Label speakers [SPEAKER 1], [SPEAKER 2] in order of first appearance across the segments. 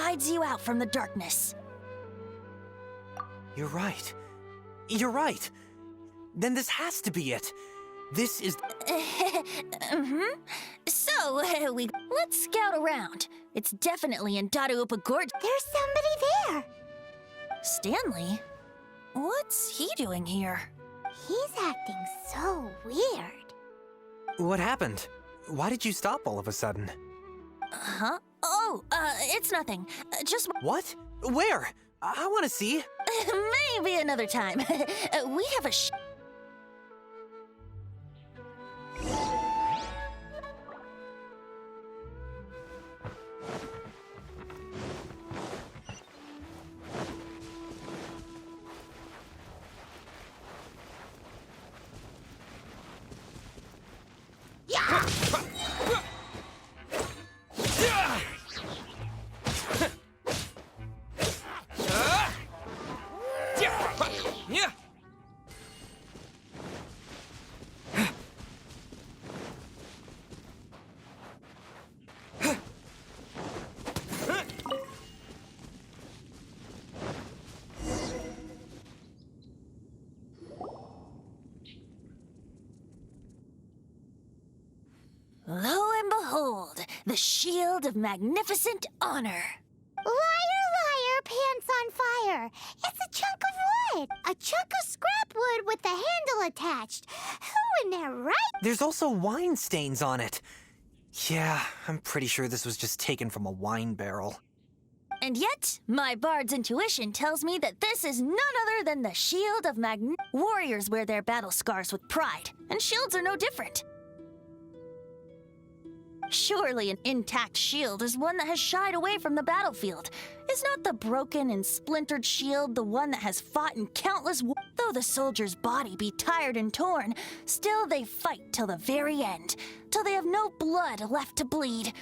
[SPEAKER 1] guides you out from the darkness.
[SPEAKER 2] You're right. You're right. Then this has to be it. This is...
[SPEAKER 1] So, let's scout around. It's definitely in Dadaupa Gorge.
[SPEAKER 3] There's somebody there.
[SPEAKER 1] Stanley? What's he doing here?
[SPEAKER 3] He's acting so weird.
[SPEAKER 2] What happened? Why did you stop all of a sudden?
[SPEAKER 1] Huh? Oh, it's nothing. Just...
[SPEAKER 2] What? Where? I want to see.
[SPEAKER 1] Maybe another time. We have a Lo and behold, the shield of magnificent honor.
[SPEAKER 3] Liar, liar, pants on fire. It's a chunk of wood. A chunk of scrap wood with the handle attached. Who in their right?
[SPEAKER 2] There's also wine stains on it. Yeah, I'm pretty sure this was just taken from a wine barrel.
[SPEAKER 1] And yet, my bard's intuition tells me that this is none other than the shield of Warriors wear their battle scars with pride, and shields are no different. Surely an intact shield is one that has shied away from the battlefield. Is not the broken and splintered shield the one that has fought in countless wars? Though the soldier's body be tired and torn, still they fight till the very end, till they have no blood left to bleed.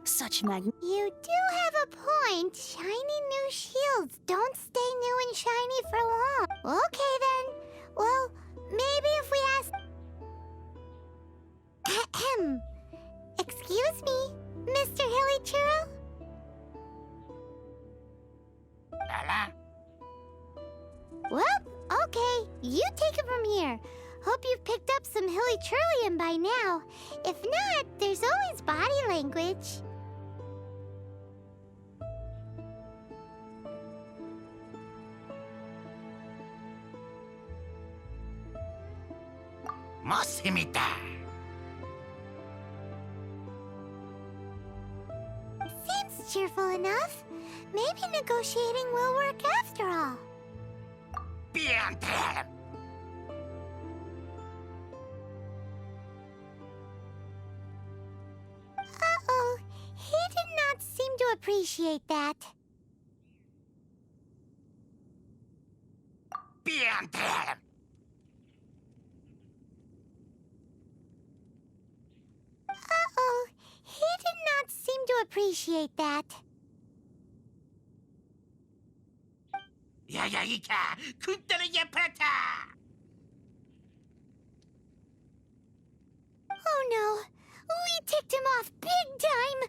[SPEAKER 1] Such
[SPEAKER 3] You do have a point. Shiny new shields don't stay new and shiny for long. Okay then. Well, maybe if we ask... Ahem. Excuse me, Mr. Hilly-Churro? Well, okay. You take it from here. Hope you've picked up some Hilly-Churlian by now. If not, there's always body language. Seems cheerful enough. Maybe negotiating will work after all. Uh-oh. He did not seem to appreciate that. Uh-oh. He did not seem to appreciate that. Oh no. We ticked him off big time.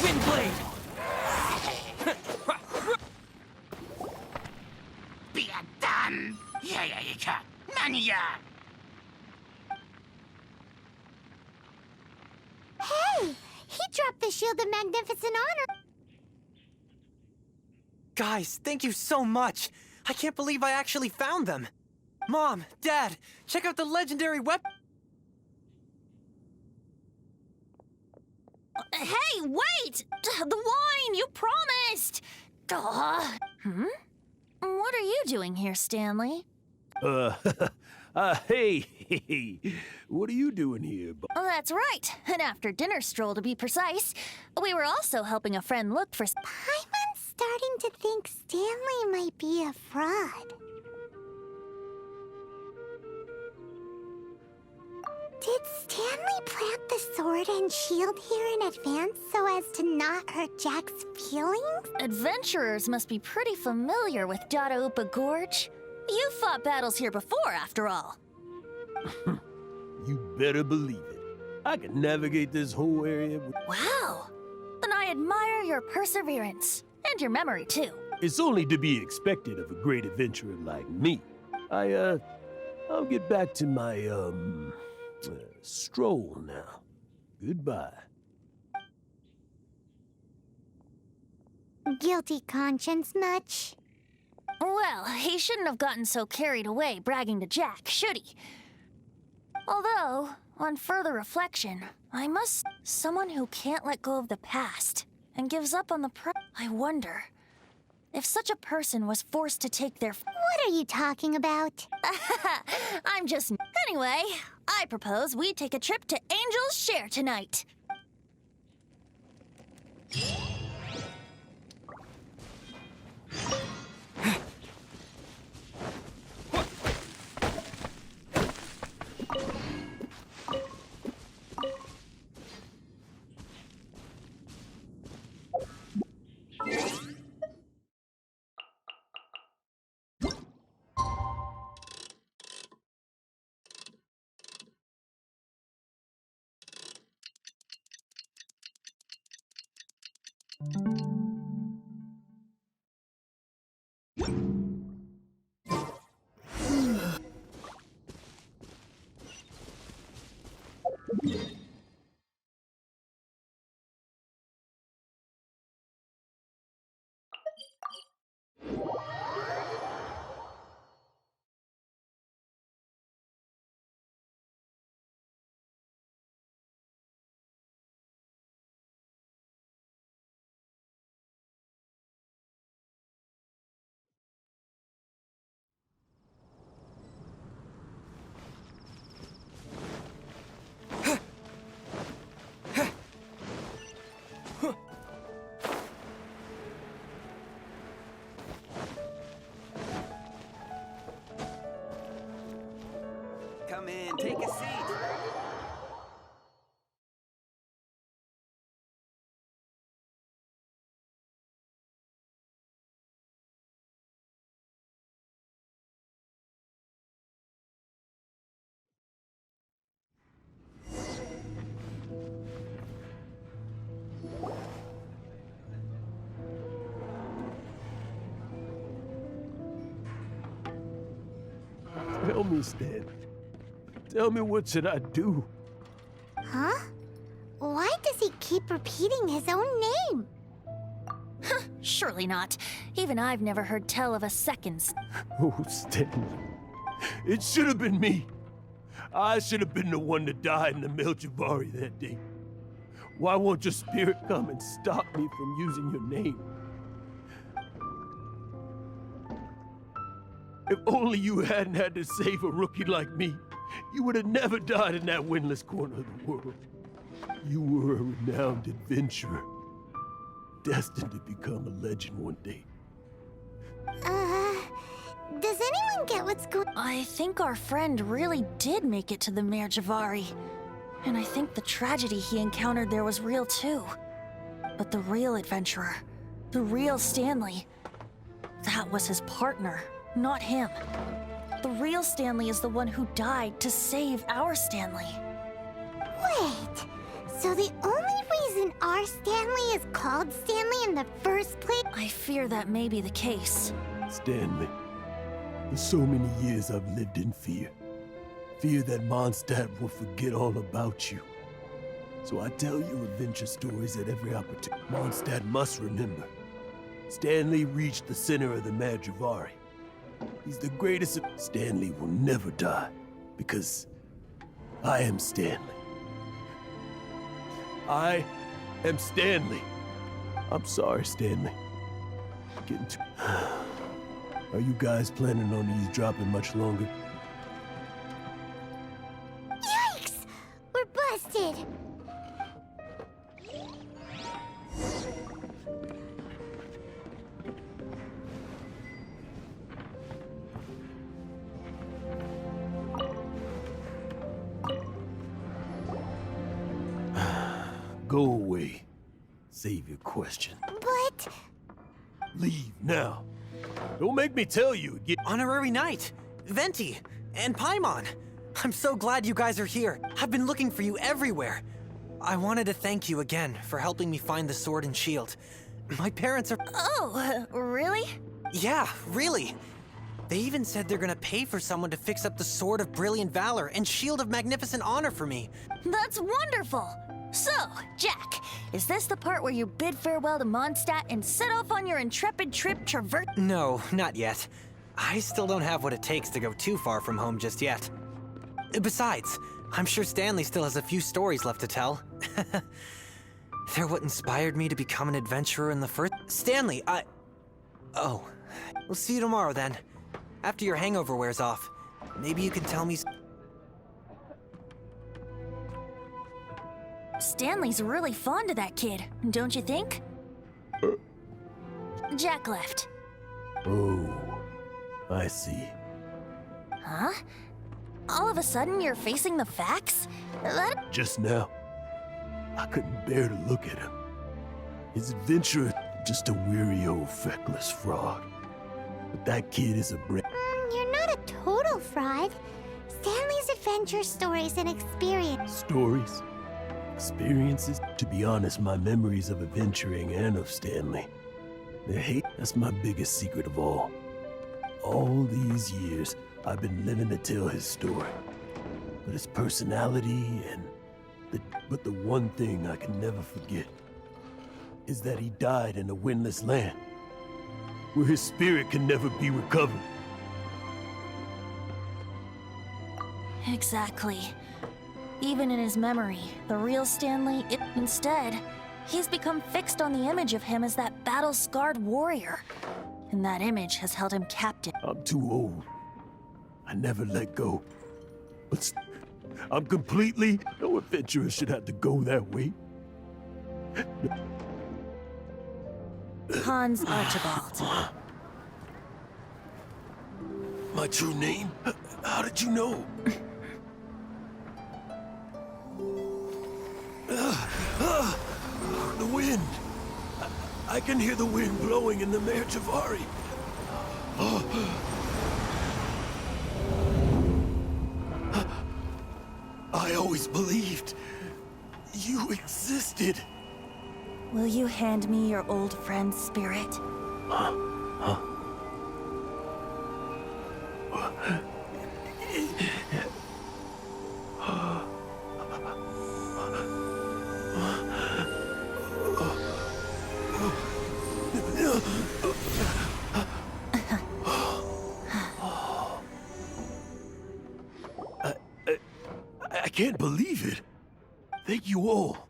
[SPEAKER 2] Windblade!
[SPEAKER 3] Hey! He dropped the Shield of Magnificent Honor.
[SPEAKER 2] Guys, thank you so much. I can't believe I actually found them. Mom, Dad, check out the legendary weapon.
[SPEAKER 1] Hey, wait! The wine, you promised! What are you doing here, Stanley?
[SPEAKER 4] Hey, what are you doing here?
[SPEAKER 1] Oh, that's right. An after-dinner stroll, to be precise. We were also helping a friend look for...
[SPEAKER 3] Paimon's starting to think Stanley might be a fraud. Did Stanley plant the sword and shield here in advance so as to not hurt Jack's feelings?
[SPEAKER 1] Adventurers must be pretty familiar with Dadaupa Gorge. You fought battles here before, after all.
[SPEAKER 4] You better believe it. I can navigate this whole area.
[SPEAKER 1] Wow. Then I admire your perseverance. And your memory, too.
[SPEAKER 4] It's only to be expected of a great adventurer like me. I'll get back to my, stroll now. Goodbye.
[SPEAKER 3] Guilty conscience much?
[SPEAKER 1] Well, he shouldn't have gotten so carried away bragging to Jack, should he? Although, on further reflection, someone who can't let go of the past and gives up on the I wonder if such a person was forced to take their
[SPEAKER 3] What are you talking about?
[SPEAKER 1] I'm just... Anyway, I propose we take a trip to Angel's Share tonight.
[SPEAKER 2] Come in, take a seat.
[SPEAKER 4] Tell me, Stan. Tell me, what should I do?
[SPEAKER 3] Huh? Why does he keep repeating his own name?
[SPEAKER 1] Surely not. Even I've never heard tell of a second.
[SPEAKER 4] Oh, Stanley. It should have been me. I should have been the one that died in the Melchivari that day. Why won't your spirit come and stop me from using your name? If only you hadn't had to save a rookie like me, you would have never died in that windless corner of the world. You were a renowned adventurer, destined to become a legend one day.
[SPEAKER 3] Does anyone get what's going on?
[SPEAKER 1] I think our friend really did make it to the Merjavari. And I think the tragedy he encountered there was real too. But the real adventurer, the real Stanley, that was his partner, not him. The real Stanley is the one who died to save our Stanley.
[SPEAKER 3] Wait, so the only reason our Stanley is called Stanley in the first place?
[SPEAKER 1] I fear that may be the case.
[SPEAKER 4] Stanley, for so many years I've lived in fear. Fear that Mondstadt will forget all about you. So I tell you adventure stories at every opportunity. Mondstadt must remember. Stanley reached the center of the Merjavari. He's the greatest of... Stanley will never die, because I am Stanley. I am Stanley. I'm sorry, Stanley. Getting too... Are you guys planning on eavesdropping much longer?
[SPEAKER 3] Yikes! We're busted!
[SPEAKER 4] Go away. Save your question.
[SPEAKER 3] But...
[SPEAKER 4] Leave now. Don't make me tell you again.
[SPEAKER 2] Honorary Knight, Venti, and Paimon. I'm so glad you guys are here. I've been looking for you everywhere. I wanted to thank you again for helping me find the sword and shield. My parents are...
[SPEAKER 1] Oh, really?
[SPEAKER 2] Yeah, really. They even said they're gonna pay for someone to fix up the Sword of Brilliant Valor and Shield of Magnificent Honor for me.
[SPEAKER 1] That's wonderful! So, Jack, is this the part where you bid farewell to Mondstadt and set off on your intrepid trip traverse?
[SPEAKER 2] No, not yet. I still don't have what it takes to go too far from home just yet. Besides, I'm sure Stanley still has a few stories left to tell. They're what inspired me to become an adventurer in the first... Stanley, Oh. We'll see you tomorrow then. After your hangover wears off. Maybe you can tell me...
[SPEAKER 1] Stanley's really fond of that kid, don't you think? Jack left.
[SPEAKER 4] Oh, I see.
[SPEAKER 1] Huh? All of a sudden you're facing the facts? That...
[SPEAKER 4] Just now, I couldn't bear to look at him. His adventurer, just a weary old feckless fraud. But that kid is a brain.
[SPEAKER 3] You're not a total fraud. Stanley's adventure stories and experience.
[SPEAKER 4] Stories? Experiences? To be honest, my memories of adventuring and of Stanley. The hate, that's my biggest secret of all. All these years, I've been living to tell his story. But his personality and But the one thing I can never forget is that he died in a windless land, where his spirit can never be recovered.
[SPEAKER 1] Exactly. Even in his memory, the real Stanley, instead, he's become fixed on the image of him as that battle-scarred warrior. And that image has held him captive.
[SPEAKER 4] I'm too old. I never let go. But I'm completely... No adventurer should have to go that way.
[SPEAKER 1] Hans Archibald.
[SPEAKER 4] My true name? How did you know? The wind. I can hear the wind blowing in the Mare Javari. I always believed you existed.
[SPEAKER 1] Will you hand me your old friend's spirit?
[SPEAKER 4] I can't believe it. Thank you all.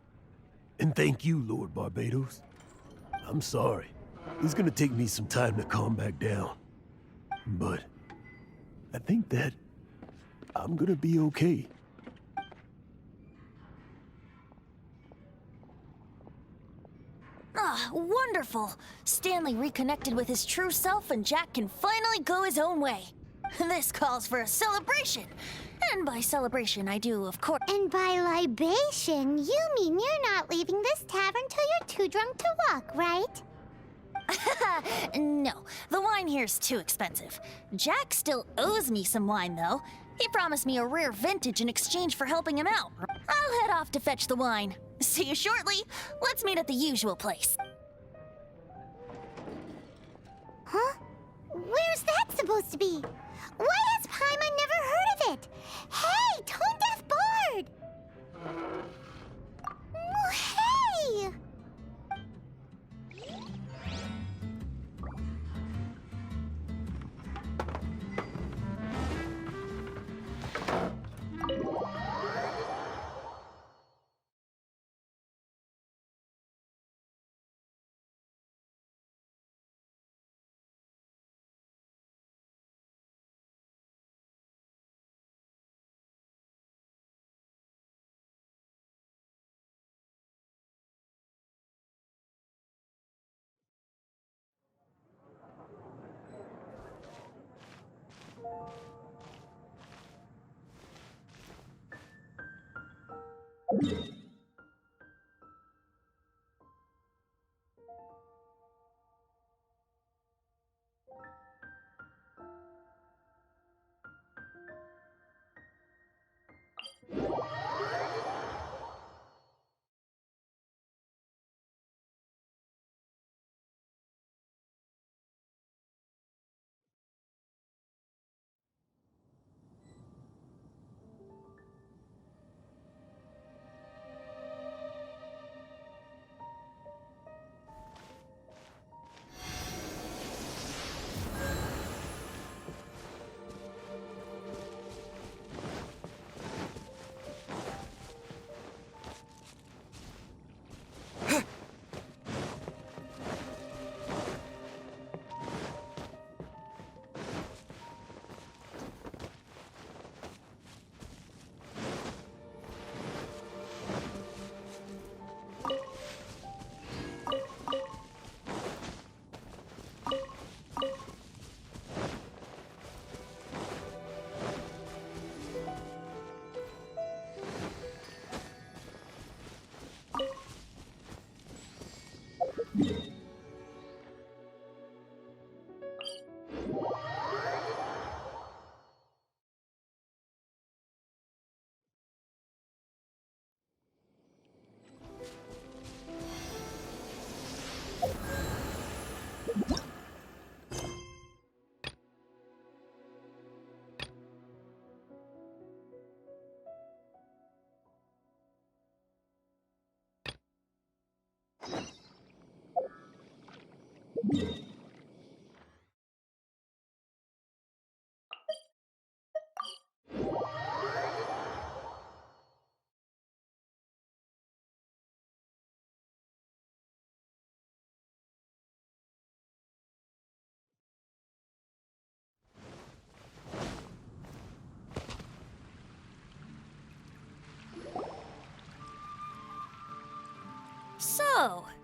[SPEAKER 4] And thank you, Lord Barbados. I'm sorry. It's gonna take me some time to calm back down. But I think that I'm gonna be okay.
[SPEAKER 1] Ah, wonderful! Stanley reconnected with his true self and Jack can finally go his own way. This calls for a celebration. And by celebration, I do, of course.
[SPEAKER 3] And by libation, you mean you're not leaving this tavern till you're too drunk to walk, right?
[SPEAKER 1] No, the wine here's too expensive. Jack still owes me some wine, though. He promised me a rare vintage in exchange for helping him out. I'll head off to fetch the wine. See you shortly. Let's meet at the usual place.
[SPEAKER 3] Huh? Where's that supposed to be? Why has Paimon never heard of it? Hey, Tone Deaf Bard! Oh, hey!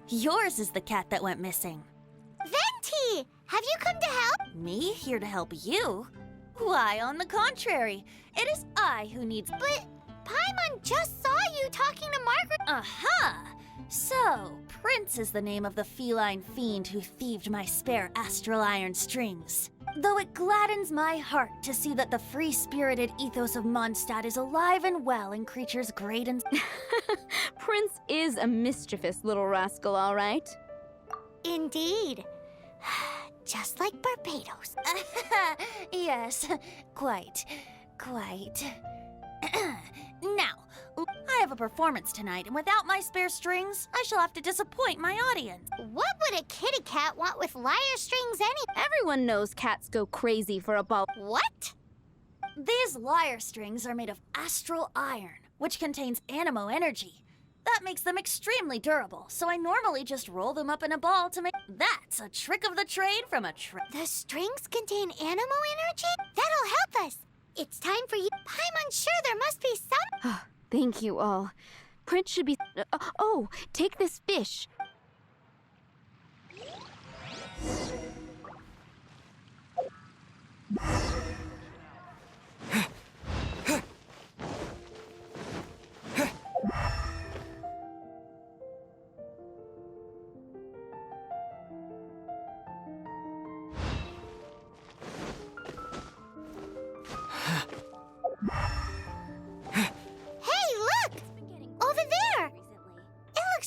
[SPEAKER 1] Yours is the cat that went missing.
[SPEAKER 3] Venti! Have you come to help?
[SPEAKER 1] Me here to help you? Why, on the contrary, it is I who needs.
[SPEAKER 3] But Paimon just saw you talking to Margaret.
[SPEAKER 1] Aha! So, Prince is the name of the feline fiend who thieved my spare astral iron strings. Though it gladdens my heart to see that the free-spirited ethos of Mondstadt is alive and well in creatures great and...
[SPEAKER 5] Prince is a mischievous little rascal, all right.
[SPEAKER 3] Indeed. Just like Barbados.
[SPEAKER 1] Yes, quite. Now, I have a performance tonight, and without my spare strings, I shall have to disappoint my audience.
[SPEAKER 3] What would a kitty cat want with lyre strings
[SPEAKER 5] Everyone knows cats go crazy for a ball.
[SPEAKER 3] What?
[SPEAKER 1] These lyre strings are made of astral iron, which contains animo energy. That makes them extremely durable, so I normally just roll them up in a ball to make... That's a trick of the trade from a
[SPEAKER 3] The strings contain animo energy? That'll help us. It's time for you. Paimon, sure there must be some...
[SPEAKER 5] Thank you all. Prince should be... oh, take this fish.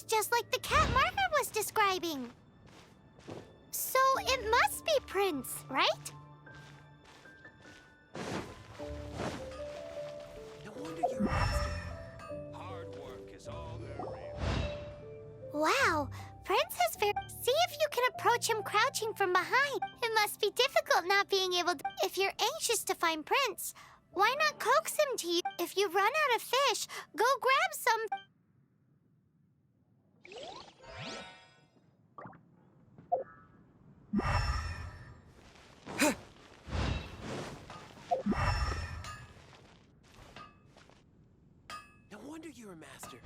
[SPEAKER 3] Just like the cat Margaret was describing. So it must be Prince, right?
[SPEAKER 6] No wonder you're a master. Hard work is all there is.
[SPEAKER 3] Wow, Prince has very... See if you can approach him crouching from behind. It must be difficult not being able to... If you're anxious to find Prince, why not coax him to you? If you run out of fish, go grab some...
[SPEAKER 6] No wonder you're a master.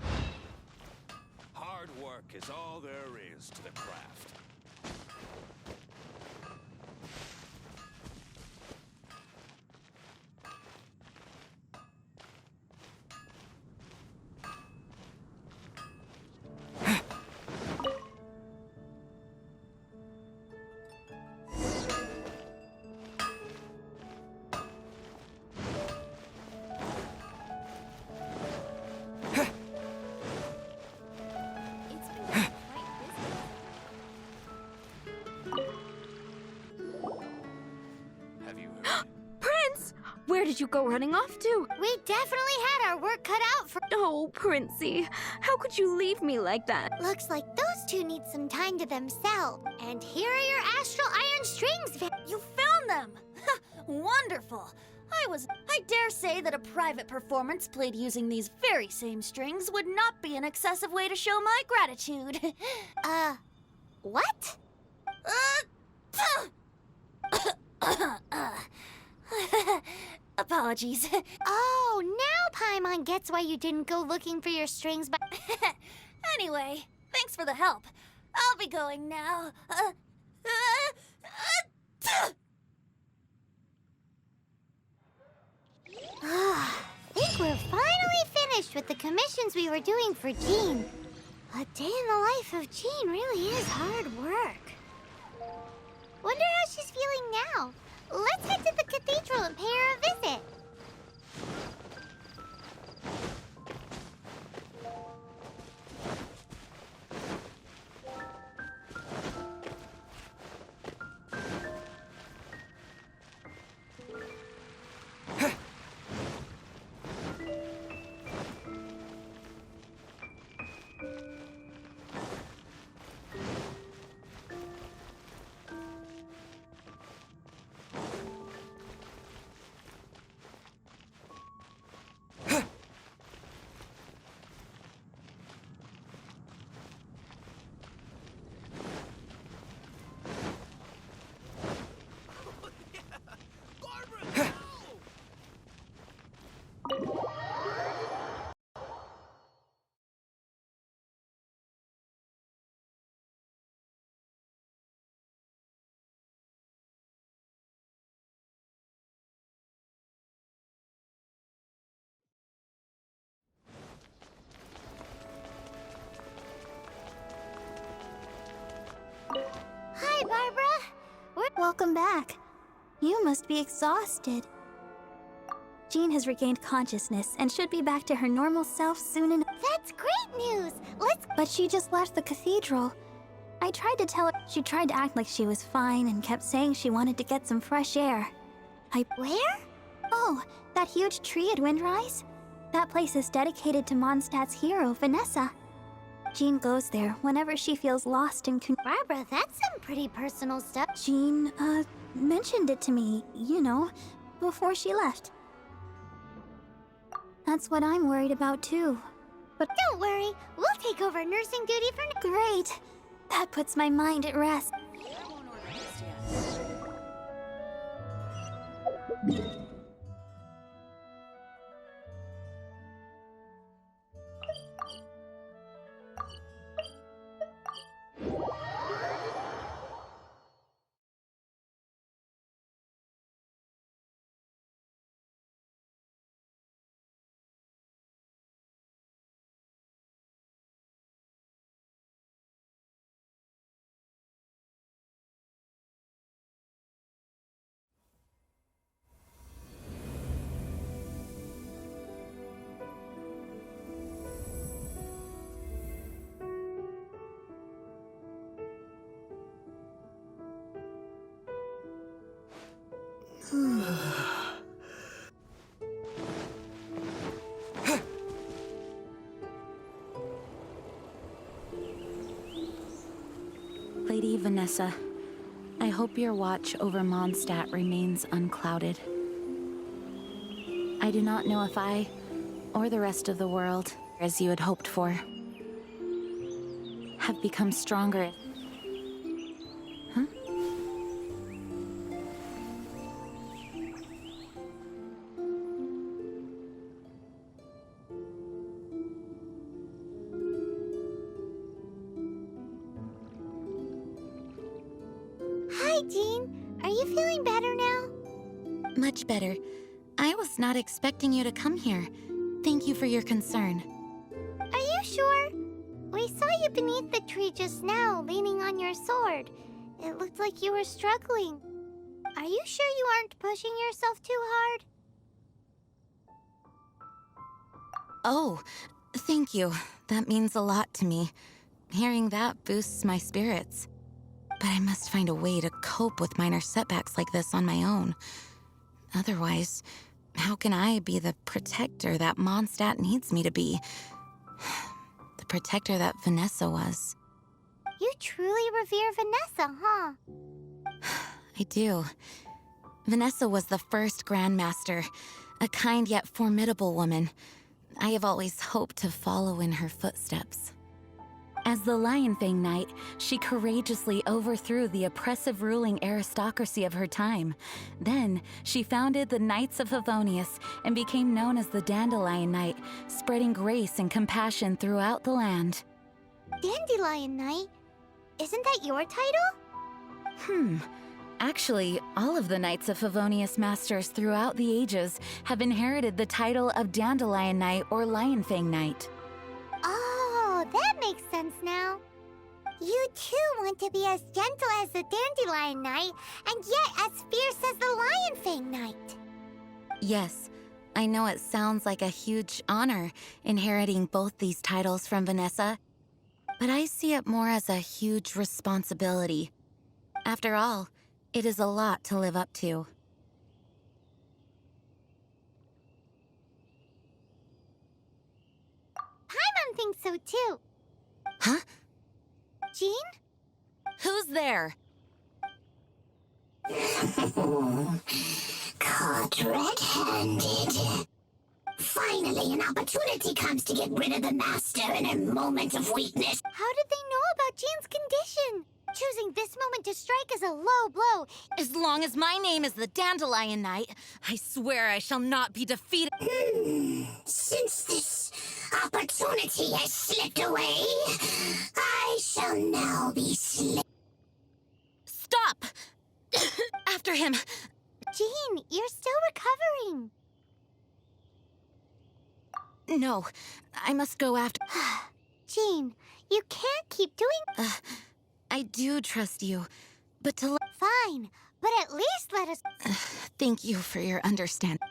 [SPEAKER 6] Hard work is all there is to the craft.
[SPEAKER 5] Where did you go running off to?
[SPEAKER 3] We definitely had our work cut out for...
[SPEAKER 5] Oh, Princey, how could you leave me like that?
[SPEAKER 3] Looks like those two need some time to themselves. And here are your astral iron strings,
[SPEAKER 1] You found them! Wonderful! I dare say that a private performance played using these very same strings would not be an excessive way to show my gratitude.
[SPEAKER 3] What?
[SPEAKER 1] Apologies.
[SPEAKER 3] Oh, now Paimon gets why you didn't go looking for your strings, but...
[SPEAKER 1] Anyway, thanks for the help. I'll be going now.
[SPEAKER 3] Think we're finally finished with the commissions we were doing for Jean. A day in the life of Jean really is hard work. Wonder how she's feeling now. Let's head to the cathedral and pay her a visit.
[SPEAKER 7] Welcome back. You must be exhausted. Jean has regained consciousness and should be back to her normal self soon enough.
[SPEAKER 3] That's great news!
[SPEAKER 7] But she just left the cathedral. I tried to tell her. She tried to act like she was fine and kept saying she wanted to get some fresh air.
[SPEAKER 3] Where?
[SPEAKER 7] Oh, that huge tree at Windrise? That place is dedicated to Mondstadt's hero, Vanessa. Jean goes there whenever she feels lost and
[SPEAKER 3] Barbara, that's some pretty personal stuff.
[SPEAKER 7] Jean, mentioned it to me, you know, before she left. That's what I'm worried about too. But
[SPEAKER 3] Don't worry, we'll take over nursing duty for now.
[SPEAKER 7] great! That puts my mind at rest.
[SPEAKER 8] Lady Vanessa, I hope your watch over Mondstadt remains unclouded. I do not know if I, or the rest of the world, as you had hoped for, have become stronger. Huh?
[SPEAKER 3] Hi, Jean. Are you feeling better now?
[SPEAKER 8] Much better. I was not expecting you to come here. Thank you for your concern.
[SPEAKER 3] Are you sure? We saw you beneath the tree just now, leaning on your sword. It looked like you were struggling. Are you sure you aren't pushing yourself too hard?
[SPEAKER 8] Oh, thank you. That means a lot to me. Hearing that boosts my spirits. But I must find a way to cope with minor setbacks like this on my own. Otherwise, how can I be the protector that Mondstadt needs me to be? The protector that Vanessa was.
[SPEAKER 3] You truly revere Vanessa, huh?
[SPEAKER 8] I do. Vanessa was the first Grandmaster, a kind yet formidable woman. I have always hoped to follow in her footsteps. As the Lionfang Knight, she courageously overthrew the oppressive ruling aristocracy of her time. Then, she founded the Knights of Favonius and became known as the Dandelion Knight, spreading grace and compassion throughout the land.
[SPEAKER 3] Dandelion Knight? Isn't that your title?
[SPEAKER 8] Actually, all of the Knights of Favonius Masters throughout the ages have inherited the title of Dandelion Knight or Lionfang Knight.
[SPEAKER 3] Oh, that makes sense now. You too want to be as gentle as the Dandelion Knight, and yet as fierce as the Lionfang Knight.
[SPEAKER 8] Yes, I know it sounds like a huge honor inheriting both these titles from Vanessa, but I see it more as a huge responsibility. After all, it is a lot to live up to.
[SPEAKER 3] Paimon thinks so too.
[SPEAKER 8] Huh?
[SPEAKER 3] Jean?
[SPEAKER 8] Who's there?
[SPEAKER 9] Caught red-handed. Finally, an opportunity comes to get rid of the Master in a moment of weakness.
[SPEAKER 3] How did they know about Jean's condition? Choosing this moment to strike is a low blow.
[SPEAKER 8] As long as my name is the Dandelion Knight, I swear I shall not be defeated.
[SPEAKER 9] Since this opportunity has slipped away, I shall now be slain.
[SPEAKER 8] Stop! After him!
[SPEAKER 3] Jean, you're still recovering.
[SPEAKER 8] No, I must go after...
[SPEAKER 3] Jean, you can't keep doing...
[SPEAKER 8] I do trust you, but to...
[SPEAKER 3] Fine, But at least let us...
[SPEAKER 8] Thank you for your understanding.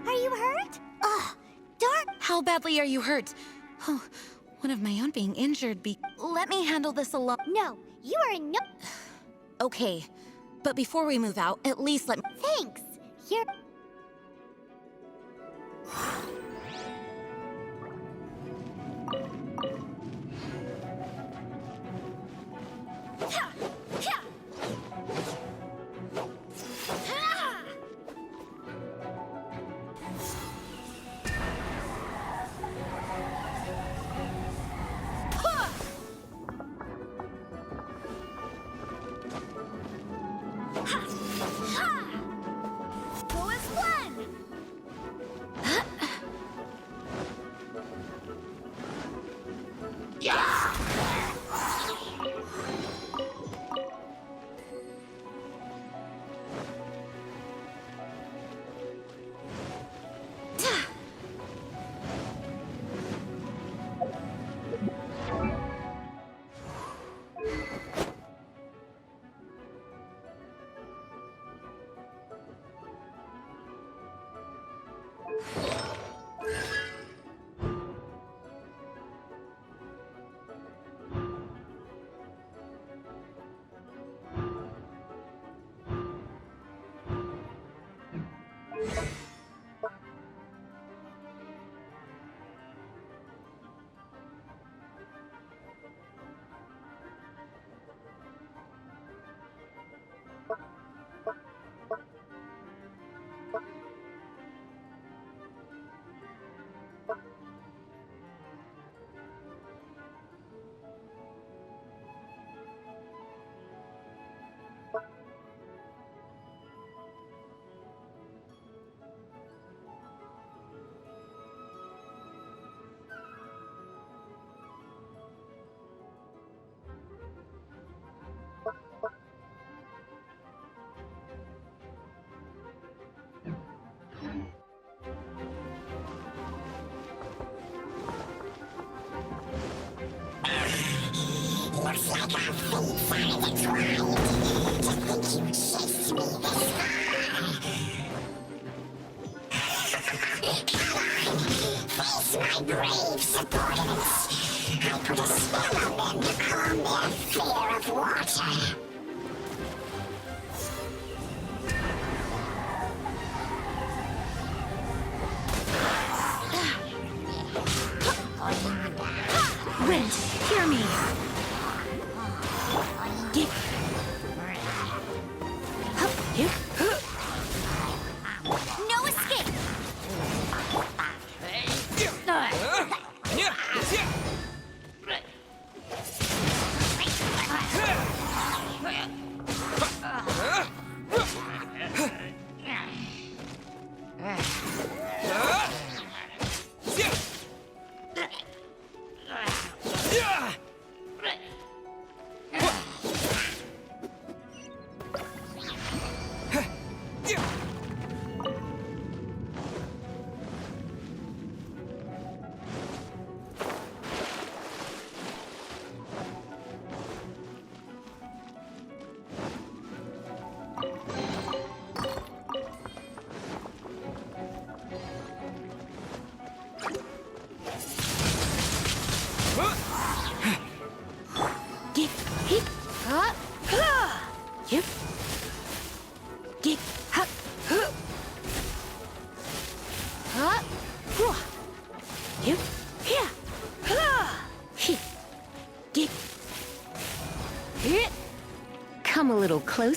[SPEAKER 3] Are you hurt? Ugh, darn...
[SPEAKER 8] How badly are you hurt? Oh, one of my own being injured Let me handle this alone.
[SPEAKER 3] No, you are in no...
[SPEAKER 8] Okay, but before we move out, at least let me...
[SPEAKER 3] Thanks. Here...
[SPEAKER 9] Looks like our fates are intertwined. To think you chased me this far. Face my brave subordinates. I put a spell on them to calm their fear of water.
[SPEAKER 5] Wind, hear me. Get.
[SPEAKER 3] No escape!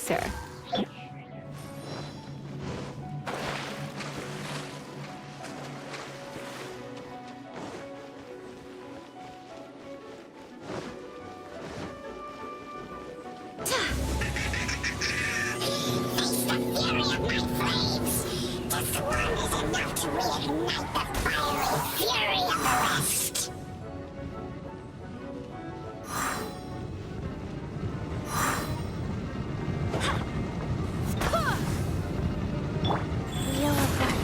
[SPEAKER 5] closer.
[SPEAKER 9] Face the fury of my flames! This one is enough to reignite the fiery fury of the rest!
[SPEAKER 3] Wheel of Life.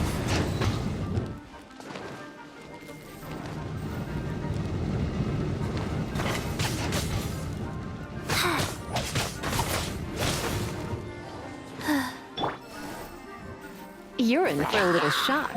[SPEAKER 5] You're in for a little shock.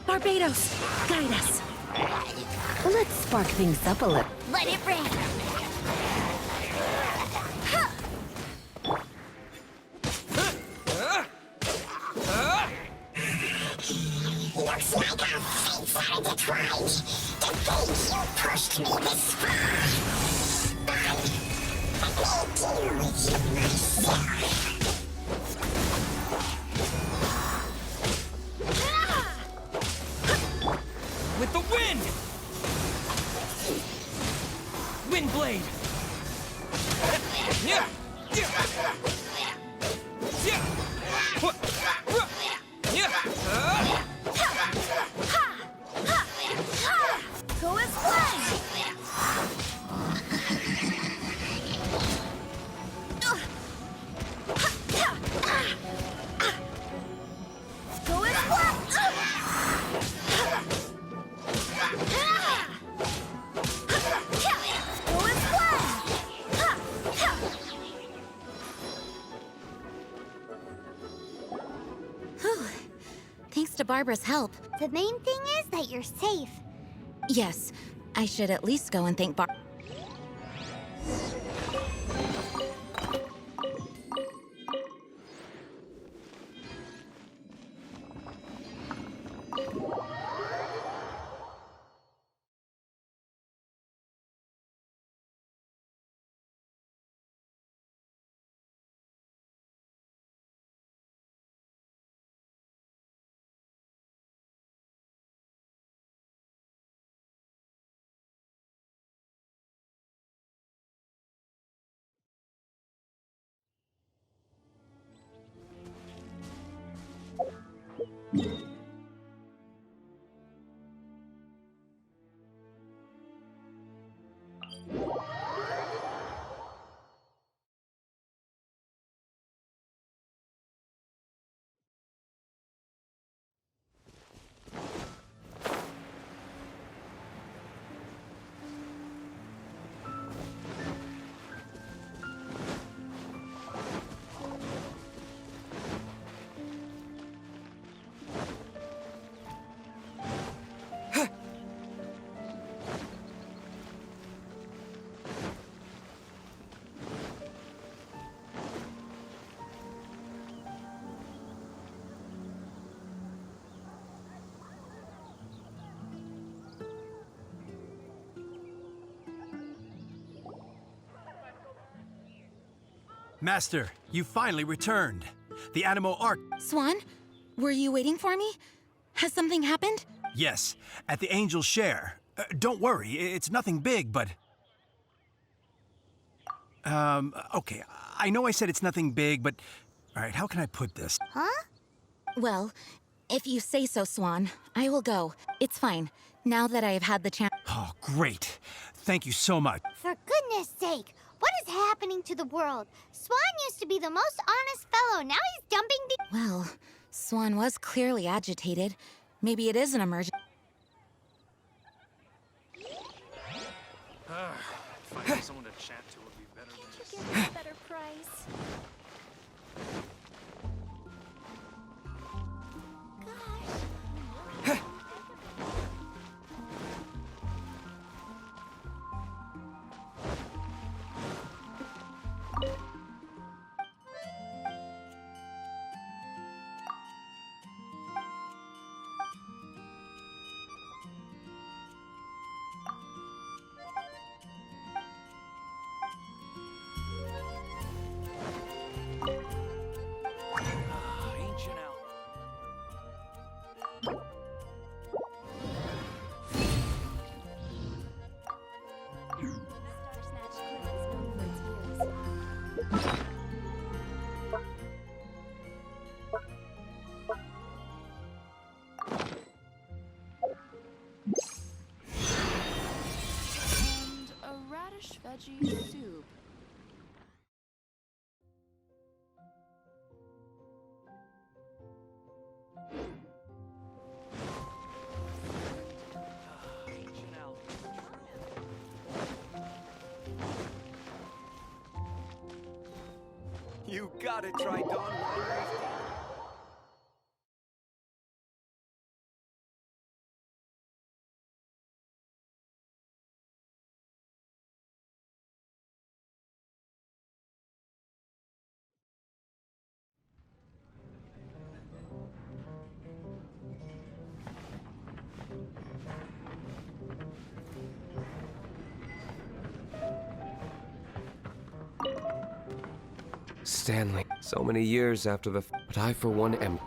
[SPEAKER 5] Barbados, guide us. Let's spark things up a little.
[SPEAKER 1] Let it rain.
[SPEAKER 9] Looks like our fates are intertwined. To think you pushed me this far. I deal with you myself.
[SPEAKER 6] With the wind! Wind blade! Yeah!
[SPEAKER 1] Go as planned. Go as planned. Go as planned.
[SPEAKER 8] Whew. Thanks to Barbara's help.
[SPEAKER 3] The main thing is that you're safe.
[SPEAKER 8] Yes, I should at least go and thank Barbara.
[SPEAKER 10] Master, you finally returned. The Animo Ark.
[SPEAKER 8] Swan, were you waiting for me? Has something happened?
[SPEAKER 10] Yes, at the Angel's Share. Don't worry, it's nothing big, but... Okay, I know I said it's nothing big, but... Alright, how can I put this?
[SPEAKER 3] Huh?
[SPEAKER 8] Well, if you say so, Swan, I will go. It's fine. Now that I have had the chance.
[SPEAKER 10] Oh, great. Thank you so much.
[SPEAKER 3] For goodness sake, what is happening to the world? Swan used to be the most honest fellow. Now he's dumping the...
[SPEAKER 8] Well, Swan was clearly agitated. Maybe it is an emergency.
[SPEAKER 6] Finding someone to chat to would be better than this.
[SPEAKER 7] Get a better price.
[SPEAKER 6] Ancient out.
[SPEAKER 5] And a radish veggie soup.
[SPEAKER 6] Ancient out.
[SPEAKER 2] You gotta try Dawn Winery's.
[SPEAKER 11] Stanley, so many years after the... But I, for one, am...